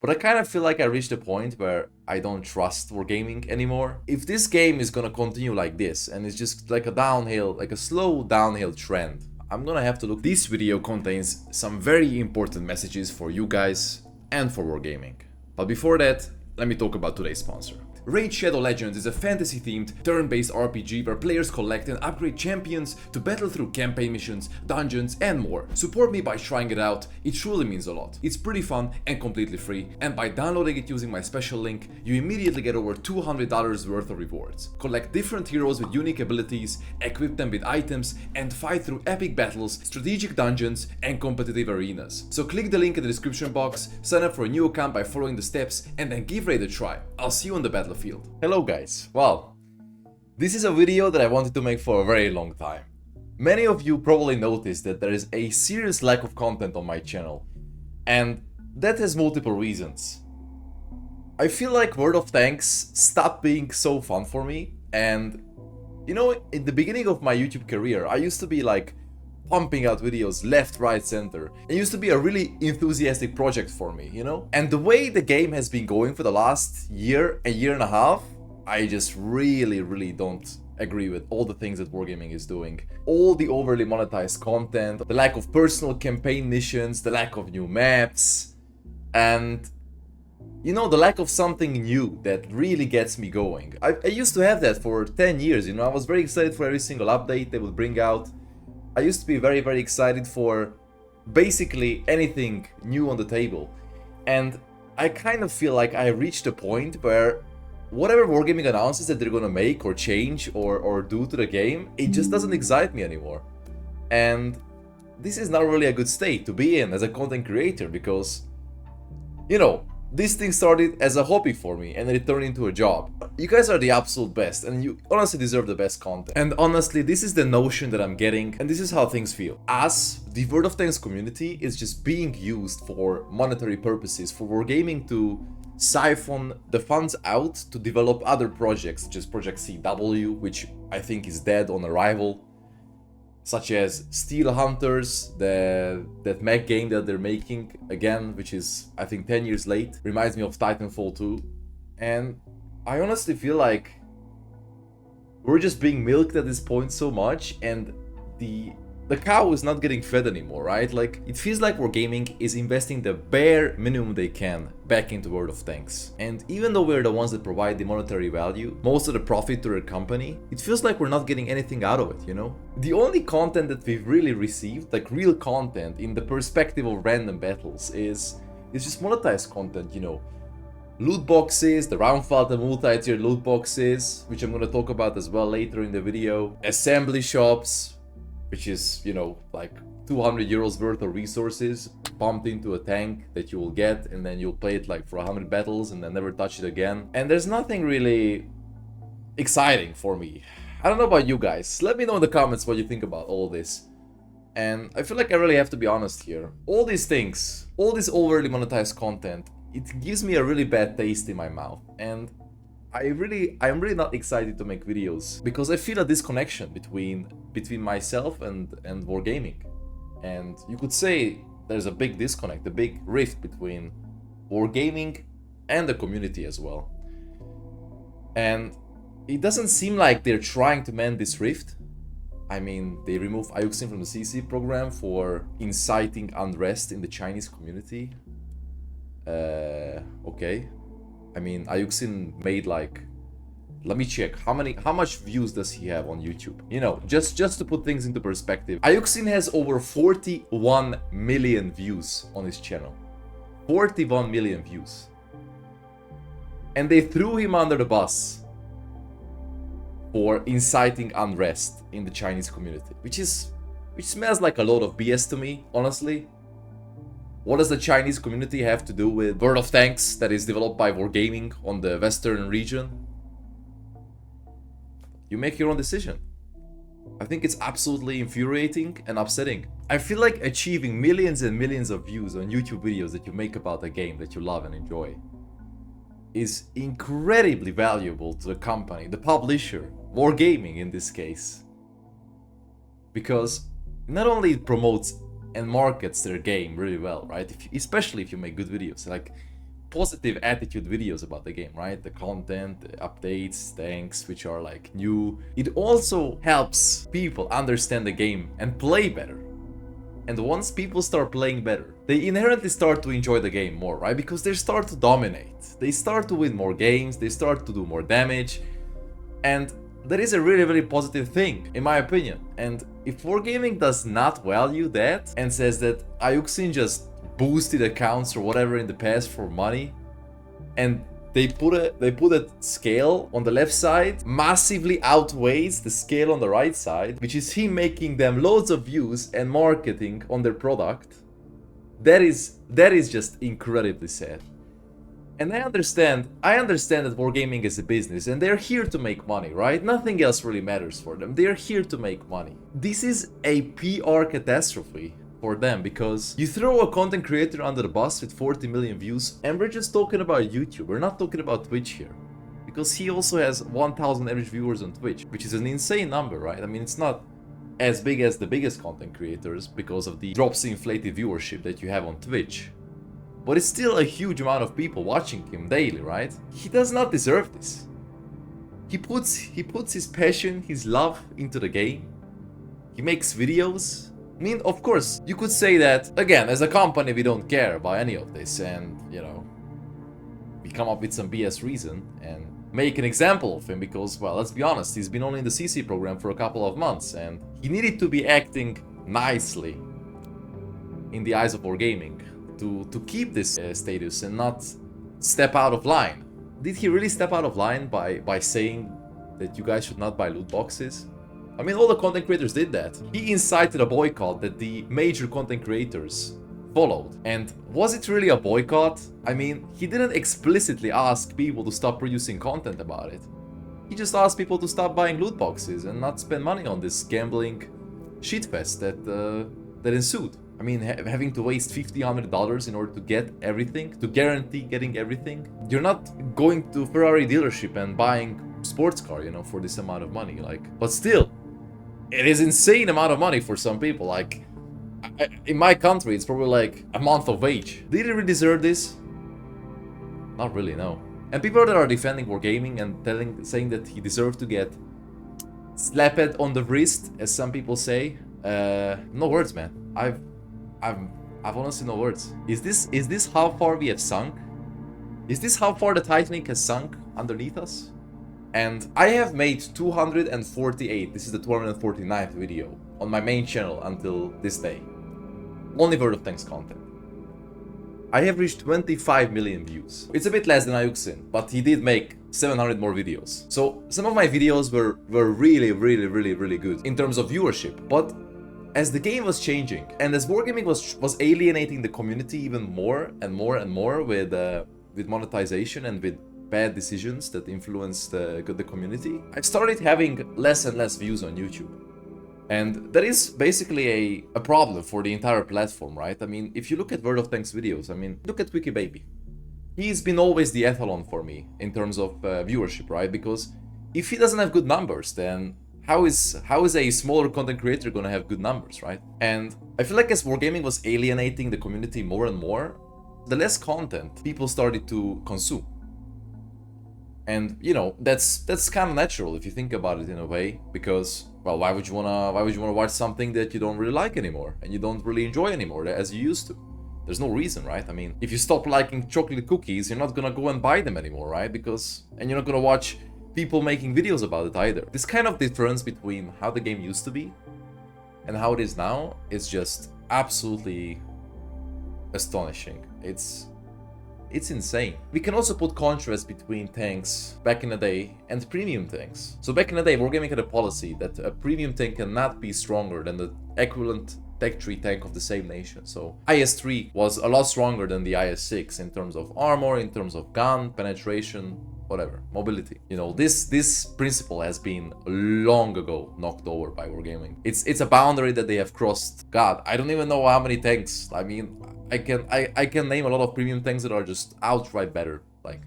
But I kind of feel like I reached a point where I don't trust Wargaming anymore. If this game is gonna continue like this, and it's just like a downhill, like a slow downhill trend, I'm gonna have to look. This video contains some very important messages for you guys and for Wargaming. But before that, let me talk about today's sponsor. Raid Shadow Legends is a fantasy-themed, turn-based RPG where players collect and upgrade champions to battle through campaign missions, dungeons, and more. Support me by trying it out, it truly means a lot. It's pretty fun and completely free, and by downloading it using my special link, you immediately get over $200 worth of rewards. Collect different heroes with unique abilities, equip them with items, and fight through epic battles, strategic dungeons, and competitive arenas. So click the link in the description box, sign up for a new account by following the steps, and then give Raid a try. I'll see you on the battlefield. Hello guys, well, this is a video that I wanted to make for a very long time. Many of you probably noticed that there is a serious lack of content on my channel, and that has multiple reasons. I feel like World of Tanks stopped being so fun for me, and you know, in the beginning of my YouTube career, I used to be like pumping out videos left, right, center. It used to be a really enthusiastic project for me, you know? And the way the game has been going for the last year and a half, I just really don't agree with all the things that Wargaming is doing. All the overly monetized content, the lack of personal campaign missions, the lack of new maps, and you know, the lack of something new that really gets me going. I used to have that for 10 years, you know? I was very excited for every single update they would bring out. I used to be very excited for basically anything new on the table, and I kind of feel like I reached a point where whatever Wargaming announces that they're gonna make or change or do to the game, it just doesn't excite me anymore. And this is not really a good state to be in as a content creator, because, you know, this thing started as a hobby for me and then it turned into a job. You guys are the absolute best and you honestly deserve the best content. And honestly, this is the notion that I'm getting, and this is how things feel. As the World of Tanks community is just being used for monetary purposes, for Wargaming to siphon the funds out to develop other projects, such as Project CW, which I think is dead on arrival, such as Steel Hunters, that mech game that they're making again, which is I think 10 years late. Reminds me of Titanfall 2. And I honestly feel like we're just being milked at this point so much, and the cow is not getting fed anymore, right? Like, it feels like Wargaming is investing the bare minimum they can back into World of Tanks. And even though we're the ones that provide the monetary value, most of the profit to their company, it feels like we're not getting anything out of it, you know? The only content that we've really received, like real content in the perspective of random battles, is just monetized content, you know? Loot boxes, the Raumfalter multi-tier loot boxes, which I'm gonna talk about as well later in the video. Assembly shops, which is, you know, like 200 euros worth of resources pumped into a tank that you will get, and then you'll play it like for 100 battles and then never touch it again. And there's nothing really exciting for me. I don't know about you guys. Let me know in the comments what you think about all this. And I feel like I really have to be honest here. All these things, all this overly monetized content, it gives me a really bad taste in my mouth. And I'm really not excited to make videos because I feel a disconnection between myself and Wargaming. And you could say there's a big disconnect, a big rift between Wargaming and the community as well. And it doesn't seem like they're trying to mend this rift. I mean, they removed Iyouxin from the CC program for inciting unrest in the Chinese community. Okay. I mean, Iyouxin made like, let me check, how much views does he have on YouTube? You know, just to put things into perspective, Iyouxin has over 41 million views on his channel. 41 million views. And they threw him under the bus for inciting unrest in the Chinese community, which smells like a load of BS to me, honestly. What does the Chinese community have to do with World of Tanks that is developed by Wargaming on the Western region? You make your own decision. I think it's absolutely infuriating and upsetting. I feel like achieving millions and millions of views on YouTube videos that you make about a game that you love and enjoy is incredibly valuable to the company, the publisher, Wargaming in this case. Because not only it promotes and markets their game really well, right? Especially if you make good videos. Like, positive attitude videos about the game, right? The content, the updates, tanks, which are like new. It also helps people understand the game and play better. And once people start playing better, they inherently start to enjoy the game more, right? Because they start to dominate. They start to win more games, they start to do more damage. And that is a really, really positive thing, in my opinion. And if Wargaming does not value that and says that Iyouxin just boosted accounts or whatever in the past for money, and they put a scale on the left side massively outweighs the scale on the right side, which is him making them loads of views and marketing on their product. That is just incredibly sad. And I understand that Wargaming is a business and they're here to make money, right? Nothing else really matters for them. They're here to make money. This is a PR catastrophe for them, because you throw a content creator under the bus with 40 million views, and we're just talking about YouTube. We're not talking about Twitch here, because he also has 1,000 average viewers on Twitch, which is an insane number, right? I mean, it's not as big as the biggest content creators because of the drops in inflated viewership that you have on Twitch, but it's still a huge amount of people watching him daily, right? He does not deserve this. He puts his passion, his love into the game. He makes videos. I mean, of course, you could say that, again, as a company, we don't care about any of this, and, you know, we come up with some BS reason and make an example of him because, well, let's be honest, he's been only in the CC program for a couple of months, and he needed to be acting nicely in the eyes of Wargaming to keep this status and not step out of line. Did he really step out of line by saying that you guys should not buy loot boxes? I mean, all the content creators did that. He incited a boycott that the major content creators followed. And was it really a boycott? I mean, he didn't explicitly ask people to stop producing content about it. He just asked people to stop buying loot boxes and not spend money on this gambling shitfest that ensued. I mean, having to waste $50-$100 in order to get everything, to guarantee getting everything. You're not going to Ferrari dealership and buying sports car, you know, for this amount of money, like, but still, it is insane amount of money for some people. Like, in my country, it's probably like a month of wage. Did he really deserve this? Not really, no. And people that are defending Wargaming and saying that he deserved to get slapped on the wrist, as some people say, no words, man. I've honestly no words. Is this how far we have sunk? Is this how far the Titanic has sunk underneath us? And I have made 248, this is the 249th video on my main channel until this day. Only World of Tanks content. I have reached 25 million views. It's a bit less than Iyouxin, but he did make 700 more videos. So some of my videos were really good in terms of viewership. But as the game was changing and as Wargaming was alienating the community even more and more with monetization and with bad decisions that influence the community, I started having less and less views on YouTube. And that is basically a problem for the entire platform, right? I mean, if you look at World of Tanks videos, I mean, look at Wiki Baby. He's been always the ethalon for me in terms of viewership, right? Because if he doesn't have good numbers, then how is a smaller content creator gonna have good numbers, right? And I feel like as Wargaming was alienating the community more and more, the less content people started to consume. And you know, that's kind of natural if you think about it in a way, because, well, why would you wanna watch something that you don't really like anymore and you don't really enjoy anymore as you used to? There's no reason, right? I mean, if you stop liking chocolate cookies, you're not gonna go and buy them anymore, right? And you're not gonna watch people making videos about it either. This kind of difference between how the game used to be and how it is now is just absolutely astonishing. It's insane. We can also put contrast between tanks back in the day and premium tanks. So back in the day, Wargaming had a policy that a premium tank cannot be stronger than the equivalent Tech 3 tank of the same nation. So IS-3 was a lot stronger than the IS-6 in terms of armor, in terms of gun, penetration, whatever, mobility. You know, this principle has been long ago knocked over by Wargaming. It's a boundary that they have crossed. God, I don't even know how many tanks. I mean, I can name a lot of premium tanks that are just outright better, like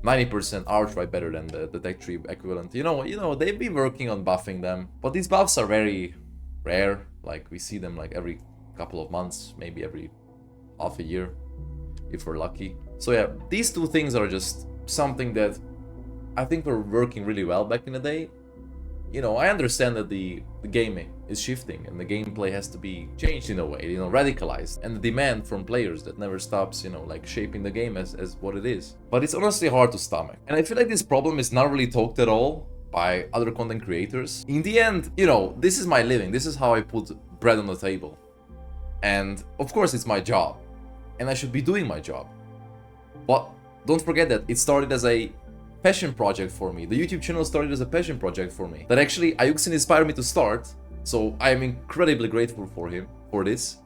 90% outright better than the Tech 3 equivalent. You know, they've been working on buffing them, but these buffs are very rare. Like, we see them like every couple of months, maybe every half a year, if we're lucky. So yeah, these two things are just something that I think were working really well back in the day. You know, I understand that the gaming is shifting and the gameplay has to be changed in a way, you know, radicalized, and the demand from players that never stops, you know, like shaping the game as what it is. But it's honestly hard to stomach. And I feel like this problem is not really talked at all by other content creators. In the end, you know, this is my living, this is how I put bread on the table. And of course it's my job, and I should be doing my job. But don't forget that it started as a passion project for me. The YouTube channel started as a passion project for me that actually Iyouxin inspired me to start, so I am incredibly grateful for him for this.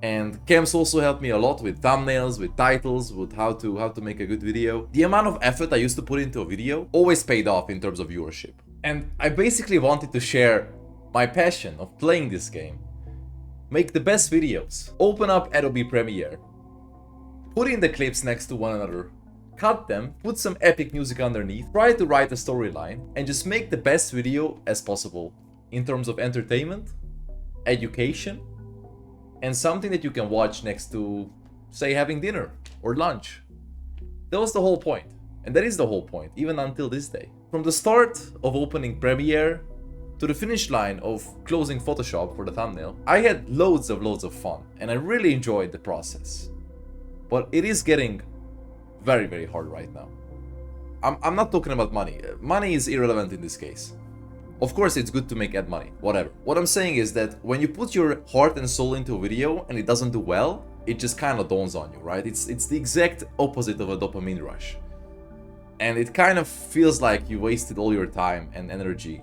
And Cam's also helped me a lot with thumbnails, with titles, with how to make a good video. The amount of effort I used to put into a video always paid off in terms of viewership. And I basically wanted to share my passion of playing this game. Make the best videos. Open up Adobe Premiere. Put in the clips next to one another. Cut them, put some epic music underneath, try to write a storyline, and just make the best video as possible in terms of entertainment, education, and something that you can watch next to, say, having dinner or lunch. That was the whole point, and that is the whole point, even until this day. From the start of opening Premiere to the finish line of closing Photoshop for the thumbnail, I had loads of fun, and I really enjoyed the process. But it is getting very, very hard right now. I'm not talking about money. Money is irrelevant in this case. Of course, it's good to make ad money, whatever. What I'm saying is that when you put your heart and soul into a video and it doesn't do well, it just kind of dawns on you, right? It's the exact opposite of a dopamine rush. And it kind of feels like you wasted all your time and energy.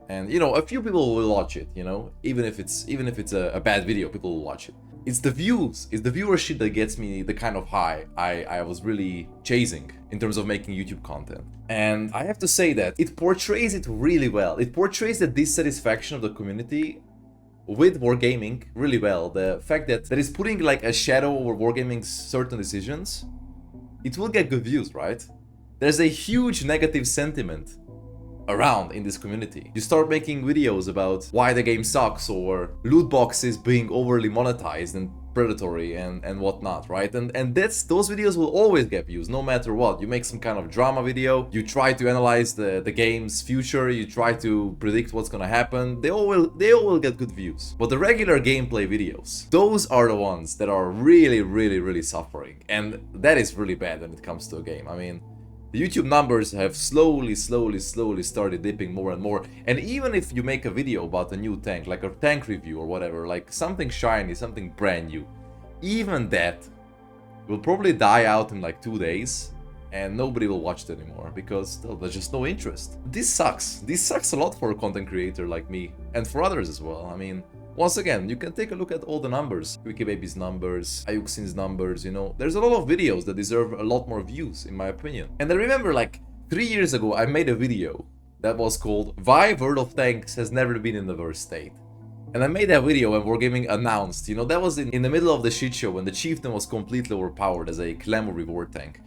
And, you know, a few people will watch it, you know? Even if it's a bad video, people will watch it. It's the views, it's the viewership that gets me the kind of high I was really chasing in terms of making YouTube content. And I have to say that it portrays it really well. It portrays the dissatisfaction of the community with Wargaming really well. The fact that it's putting like a shadow over Wargaming's certain decisions, it will get good views, right? There's a huge negative sentiment around in this community. You start making videos about why the game sucks or loot boxes being overly monetized and predatory and whatnot, right? And those videos will always get views no matter what. You make some kind of drama video, you try to analyze the game's future, you try to predict what's gonna happen, they all will get good views. But the regular gameplay videos, those are the ones that are really suffering, and that is really bad when it comes to a game. I mean, the YouTube numbers have slowly started dipping more and more. And even if you make a video about a new tank, like a tank review or whatever, like something shiny, something brand new, even that will probably die out in like 2 days and nobody will watch it anymore because there's just no interest. This sucks. This sucks a lot for a content creator like me and for others as well. I mean, once again, you can take a look at all the numbers. Wikibaby's numbers, Iyouxin's numbers, you know. There's a lot of videos that deserve a lot more views, in my opinion. And I remember like 3 years ago, I made a video that was called Why World of Tanks Has Never Been in the Worst State. And I made that video when Wargaming announced, you know, that was in the middle of the shit show when the Chieftain was completely overpowered as a Clamor reward tank.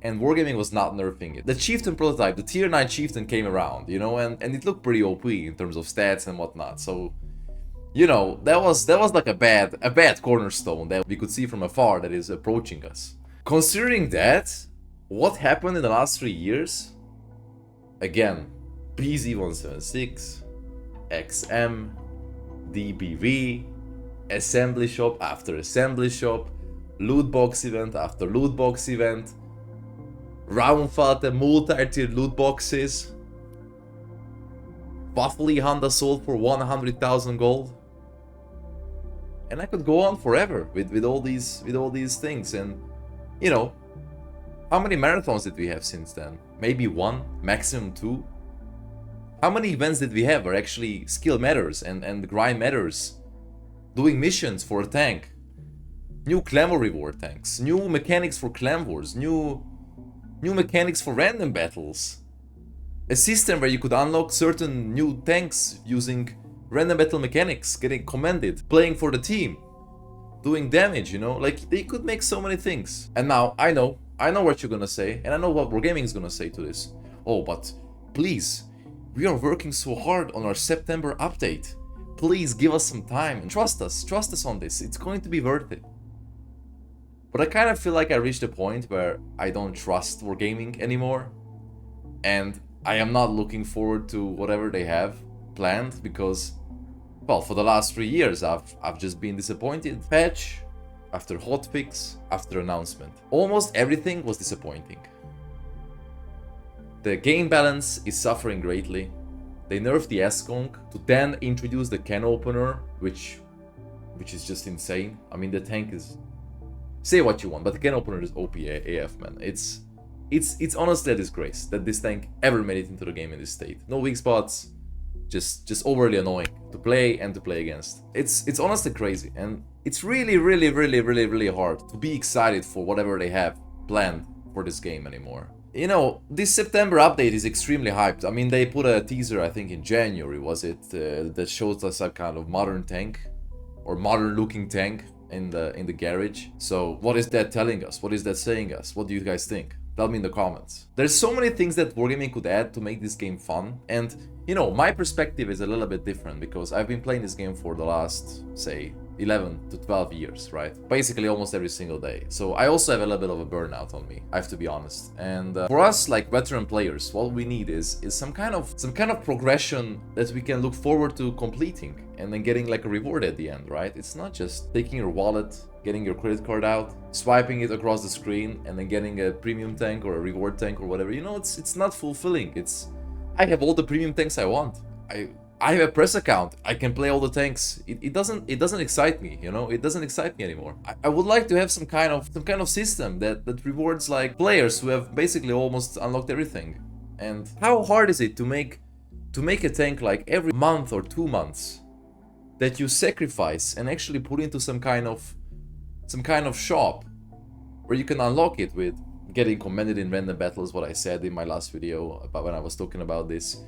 And Wargaming was not nerfing it. The Chieftain prototype, the tier 9 Chieftain came around, you know, and it looked pretty OP in terms of stats and whatnot. So, you know, that was like a bad cornerstone that we could see from afar that is approaching us. Considering that, what happened in the last 3 years? Again, BZ176, XM, DBV, assembly shop after assembly shop, loot box event after loot box event, Raumfahrt multi-tiered loot boxes, Waffly Honda sold for 100,000 gold. And I could go on forever with all these things. And you know, how many marathons did we have since then? Maybe 1, maximum 2. How many events did we have where actually skill matters and grind matters? Doing missions for a tank, new Clamor reward tanks, new mechanics for clan wars, new mechanics for random battles, a system where you could unlock certain new tanks using random battle mechanics, getting commended, playing for the team, doing damage, you know, like they could make so many things. And now I know what you're gonna say, and I know what Wargaming is gonna say to this. Oh, but please, we are working so hard on our September update. Please give us some time and trust us on this. It's going to be worth it. But I kind of feel like I reached a point where I don't trust Wargaming anymore. And I am not looking forward to whatever they have planned because, well, for the last 3 years I've just been disappointed. Patch after hotfix after announcement. Almost everything was disappointing. The game balance is suffering greatly. They nerfed the S-Conk to then introduce the can opener, which is just insane. I mean, the tank is... Say what you want, but the can opener is OP AF, man. It's honestly a disgrace that this tank ever made it into the game in this state. No weak spots, just overly annoying to play and to play against. It's honestly crazy, and it's really hard to be excited for whatever they have planned for this game anymore. You know, this September update is extremely hyped. I mean, they put a teaser, I think in January, was it, that shows us a kind of modern tank, or modern looking tank in the garage. So what is that telling us? What is that saying us? What do you guys think? Tell me in the comments. There's so many things that Wargaming could add to make this game fun, and you know, my perspective is a little bit different because I've been playing this game for the last, say, 11 to 12 years, right? Basically almost every single day. So I also have a little bit of a burnout on me, I have to be honest. And for us, like veteran players, what we need is some kind of progression that we can look forward to completing and then getting like a reward at the end, right? It's not just taking your wallet, getting your credit card out, swiping it across the screen, and then getting a premium tank or a reward tank or whatever. You know, it's not fulfilling. I have all the premium tanks I want. I have a press account. I can play all the tanks. It doesn't excite me, you know. It doesn't excite me anymore. I would like to have some kind of system that rewards like players who have basically almost unlocked everything. And how hard is it to make a tank like every month or 2 months that you sacrifice and actually put into some kind of shop where you can unlock it with getting commended in random battles, what I said in my last video about when I was talking about this,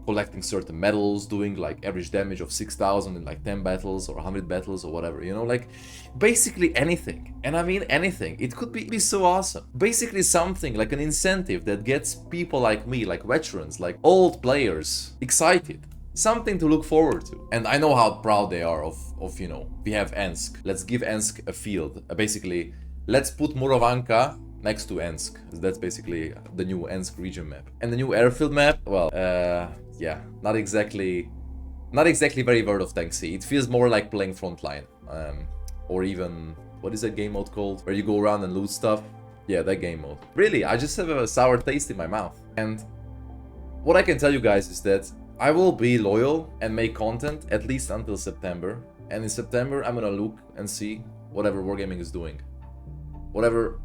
collecting certain medals, doing like average damage of 6,000 in like 10 battles or 100 battles or whatever, you know, like basically anything. And I mean anything. It could be so awesome. Basically something like an incentive that gets people like me, like veterans, like old players excited. Something to look forward to. And I know how proud they are of you know, we have Ensk. Let's give Ensk a field. Basically, let's put Murovanka next to Ensk. That's basically the new Ensk region map. And the new airfield map, well, yeah, not exactly very World of Tanksy. It feels more like playing Frontline. Or even, what is that game mode called? Where you go around and loot stuff? Yeah, that game mode. Really, I just have a sour taste in my mouth. And what I can tell you guys is that I will be loyal and make content at least until September. And in September, I'm gonna look and see whatever Wargaming is doing. Whatever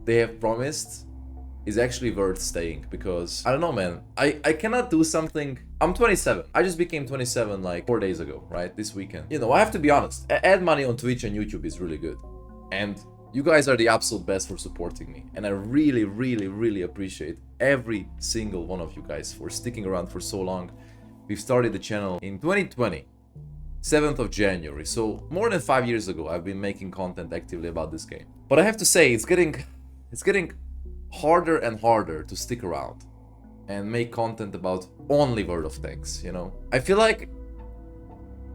they have promised is actually worth staying, because I don't know, man, I cannot do something. I'm 27. I just became 27 like 4 days ago, right? This weekend. You know, I have to be honest, ad money on Twitch and YouTube is really good, and you guys are the absolute best for supporting me, and I really appreciate every single one of you guys for sticking around for so long. We've started the channel in 2020, 7th of January, so more than 5 years ago I've been making content actively about this game. But I have to say, it's getting harder and harder to stick around and make content about only World of Tanks, you know? I feel like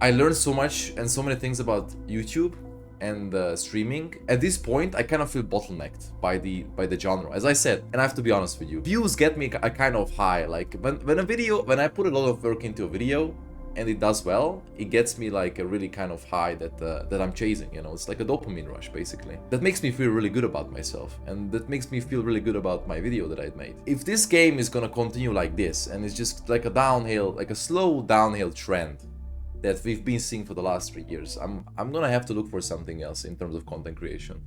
I learned so much and so many things about YouTube and streaming. At this point, I kind of feel bottlenecked by the genre, as I said, and I have to be honest with you. Views get me a kind of high, like when I put a lot of work into a video and it does well, it gets me like a really kind of high that I'm chasing, you know. It's like a dopamine rush, basically. That makes me feel really good about myself, and that makes me feel really good about my video that I made. If this game is gonna continue like this, and it's just like a downhill, like a slow downhill trend that we've been seeing for the last 3 years, I'm gonna have to look for something else in terms of content creation.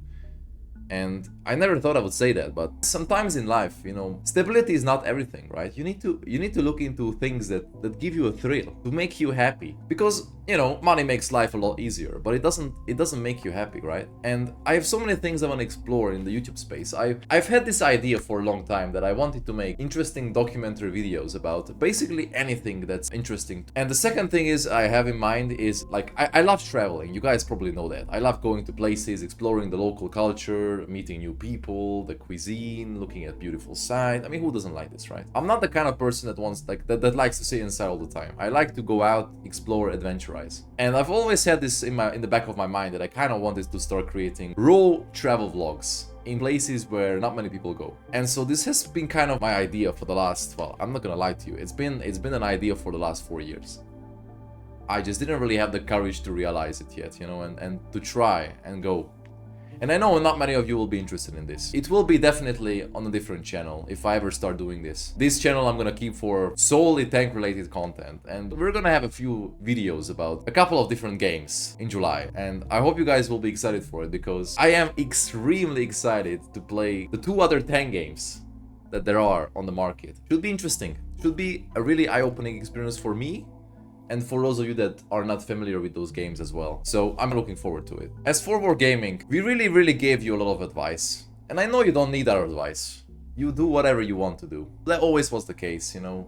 And I never thought I would say that, but sometimes in life, you know, stability is not everything, right? You need to look into things that give you a thrill, to make you happy. Because, you know, money makes life a lot easier, but it doesn't make you happy, right? And I have so many things I want to explore in the YouTube space. I've had this idea for a long time that I wanted to make interesting documentary videos about basically anything that's interesting. And the second thing is I have in mind is, like, I love traveling. You guys probably know that. I love going to places, exploring the local culture, culture, meeting new people, the cuisine, looking at beautiful sight. I mean, who doesn't like this, right? I'm not the kind of person that wants that likes to sit inside all the time. I like to go out, explore, adventurize. And I've always had this in the back of my mind that I kind of wanted to start creating raw travel vlogs in places where not many people go. And so this has been kind of my idea for the last, well, I'm not gonna lie to you, it's been an idea for the last 4 years. I just didn't really have the courage to realize it yet, you know, and to try and go. And I know not many of you will be interested in this. It will be definitely on a different channel if I ever start doing this. This channel I'm gonna keep for solely tank related content, and we're gonna have a few videos about a couple of different games in July. And I hope you guys will be excited for it, because I am extremely excited to play the 2 other tank games that there are on the market. Should be interesting. Should be a really eye-opening experience for me, and for those of you that are not familiar with those games as well. So I'm looking forward to it. As for Wargaming, we really gave you a lot of advice. And I know you don't need our advice. You do whatever you want to do. That always was the case, you know.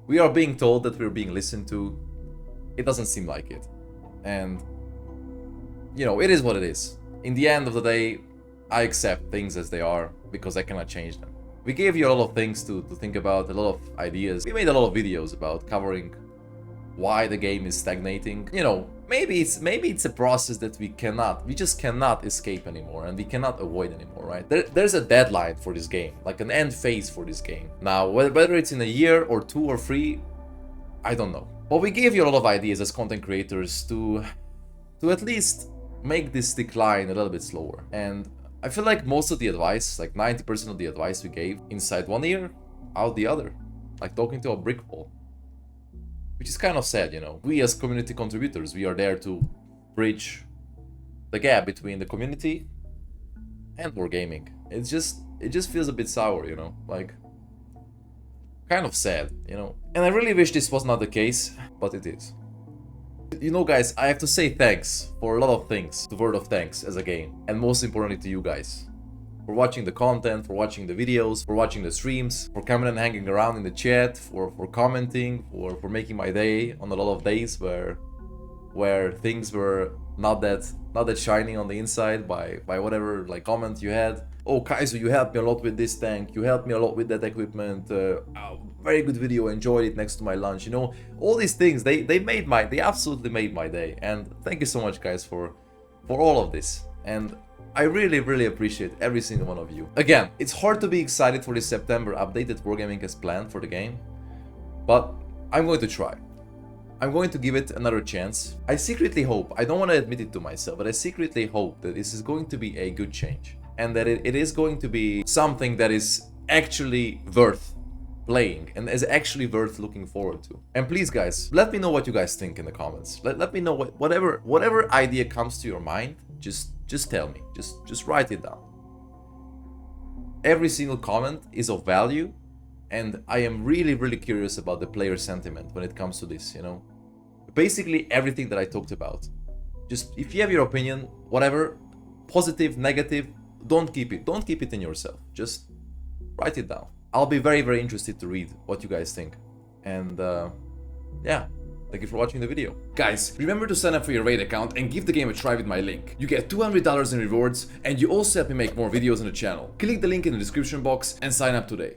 We are being told that we're being listened to. It doesn't seem like it. And, you know, it is what it is. In the end of the day, I accept things as they are because I cannot change them. We gave you a lot of things to think about, a lot of ideas. We made a lot of videos about covering why the game is stagnating. You know, maybe it's a process that we just cannot escape anymore, and we cannot avoid anymore, right? There's a deadline for this game, like an end phase for this game. Now, whether it's in a year or 2 or 3, I don't know. But we gave you a lot of ideas as content creators to at least make this decline a little bit slower. And I feel like most of the advice, like 90% of the advice we gave, inside one ear, out the other. Like talking to a brick wall. Which is kind of sad, you know. We as community contributors, we are there to bridge the gap between the community and Wargaming. It just feels a bit sour, you know, like kind of sad, you know. And I really wish this was not the case, but it is. You know, guys, I have to say thanks for a lot of things to World of Tanks as a game, and most importantly to you guys. For watching the content, for watching the videos, for watching the streams, for coming and hanging around in the chat, for commenting, for making my day on a lot of days where things were not that shiny on the inside by whatever like comment you had. Oh, kajzoo, you helped me a lot with this tank, you helped me a lot with that equipment, very good video, enjoyed it next to my lunch, you know. All these things, they absolutely made my day, and thank you so much, guys, for all of this. And I really appreciate every single one of you. Again, it's hard to be excited for this September update that Wargaming has planned for the game, but I'm going to try. I'm going to give it another chance. I secretly hope, I don't want to admit it to myself, but I secretly hope that this is going to be a good change, and that it is going to be something that is actually worth playing and is actually worth looking forward to. And please, guys, let me know what you guys think in the comments. Let me know whatever idea comes to your mind. Just tell me. Just write it down. Every single comment is of value, and I am really curious about the player sentiment when it comes to this, you know. Basically everything that I talked about. Just if you have your opinion, whatever, positive, negative, don't keep it in yourself. Just write it down. I'll be very interested to read what you guys think. And yeah. Thank you for watching the video. Guys, remember to sign up for your Raid account and give the game a try with my link. You get $200 in rewards, and you also help me make more videos on the channel. Click the link in the description box and sign up today.